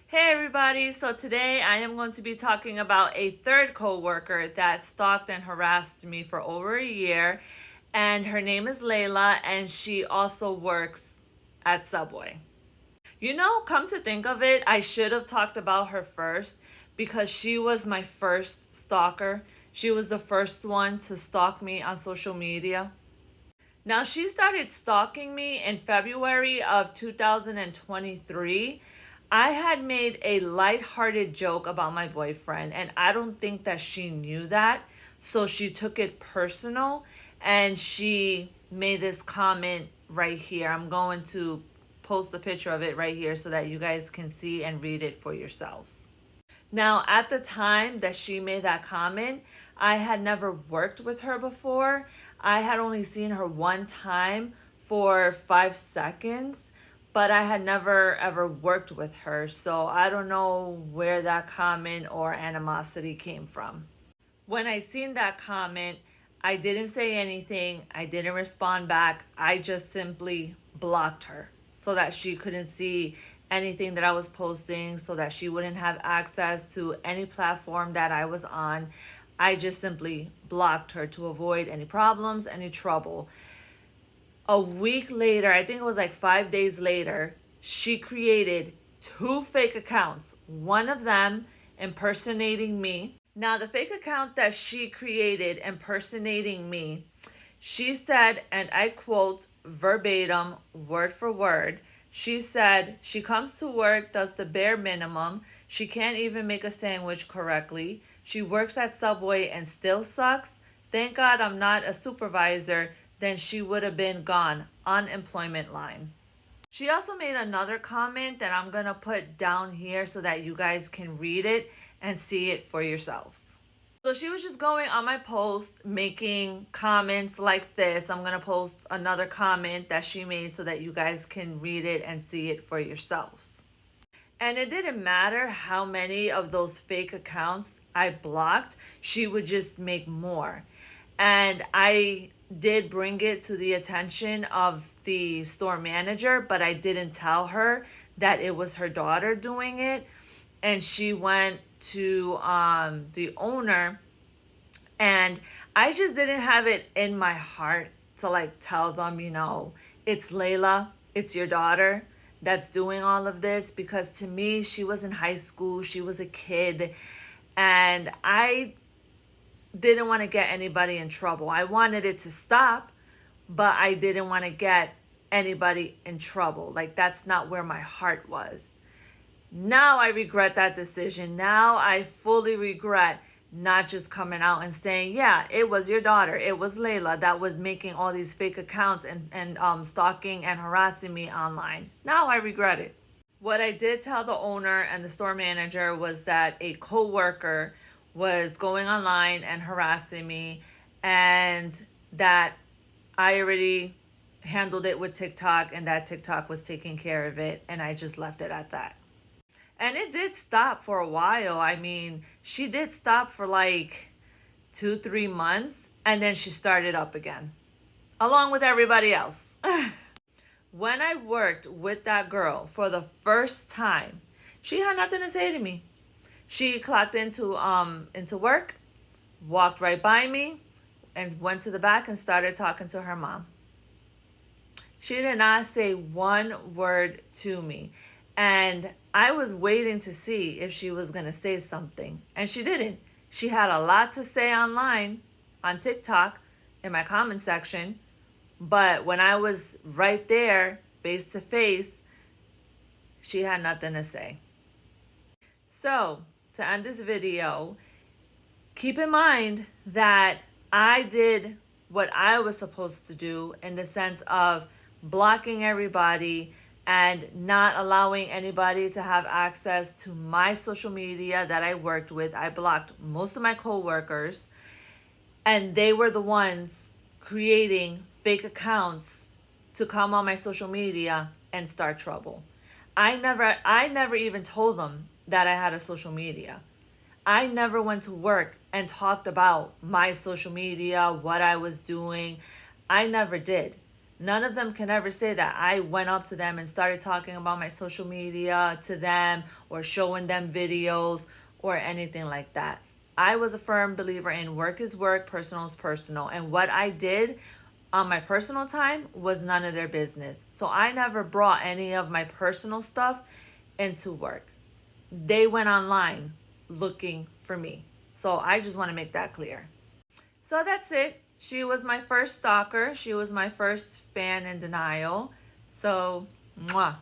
Hey everybody, so today I am going to be talking about a third coworker that stalked and harassed me for over a year, and her name is Layla, and she also works at Subway. Come to think of it, I should have talked about her first because she was my first stalker. She was the first one to stalk me on social media. Now, she started stalking me in February of 2023. I had made a lighthearted joke about my boyfriend, and I don't think that she knew that. So she took it personal and she made this comment right here. I'm going to post a picture of it right here so that you guys can see and read it for yourselves. Now, at the time that she made that comment, I had never worked with her before. I had only seen her one time for 5 seconds, but I had never ever worked with her. So I don't know where that comment or animosity came from. When I seen that comment, I didn't say anything. I didn't respond back. I just simply blocked her so that she couldn't see anything that I was posting, so that she wouldn't have access to any platform that I was on. I just simply blocked her to avoid any problems, any trouble. A week later, I think it was like 5 days later, she created two fake accounts. One of them impersonating me. Now, the fake account that she created impersonating me, she said, and I quote verbatim, word for word, she said she comes to work, does the bare minimum. She can't even make a sandwich correctly. She works at Subway and still sucks. Thank God I'm not a supervisor. Then she would have been gone. Unemployment line. She also made another comment that I'm going to put down here so that you guys can read it and see it for yourselves. So she was just going on my post, making comments like this. I'm going to post another comment that she made so that you guys can read it and see it for yourselves. And it didn't matter how many of those fake accounts I blocked, she would just make more. And I did bring it to the attention of the store manager, but I didn't tell her that it was her daughter doing it. And she went to the owner, and I just didn't have it in my heart to like tell them, it's Layla, it's your daughter that's doing all of this, because to me, she was in high school, she was a kid, and I didn't want to get anybody in trouble. I wanted it to stop, but I didn't want to get anybody in trouble. Like, that's not where my heart was. Now I regret that decision. Now I fully regret not just coming out and saying, yeah, it was your daughter. It was Layla that was making all these fake accounts and stalking and harassing me online. Now I regret it. What I did tell the owner and the store manager was that a coworker was going online and harassing me, and that I already handled it with TikTok, and that TikTok was taking care of it, and I just left it at that. And it did stop for a while. I mean, she did stop for like 2, 3 months, and then she started up again, along with everybody else. When I worked with that girl for the first time, she had nothing to say to me. She clocked into work, walked right by me, and went to the back and started talking to her mom. She did not say one word to me. And I was waiting to see if she was going to say something. And she didn't. She had a lot to say online, on TikTok, in my comment section. But when I was right there, face to face, she had nothing to say. So, to end this video, keep in mind that I did what I was supposed to do, in the sense of blocking everybody and not allowing anybody to have access to my social media that I worked with. I blocked most of my coworkers, and they were the ones creating fake accounts to come on my social media and start trouble. I never even told them that I had a social media. I never went to work and talked about my social media, what I was doing. I never did. None of them can ever say that I went up to them and started talking about my social media to them or showing them videos or anything like that. I was a firm believer in work is work, personal is personal. And what I did on my personal time was none of their business. So I never brought any of my personal stuff into work. They went online looking for me. So I just want to make that clear. So that's it. She was my first stalker. She was my first fan in denial. So, mwah.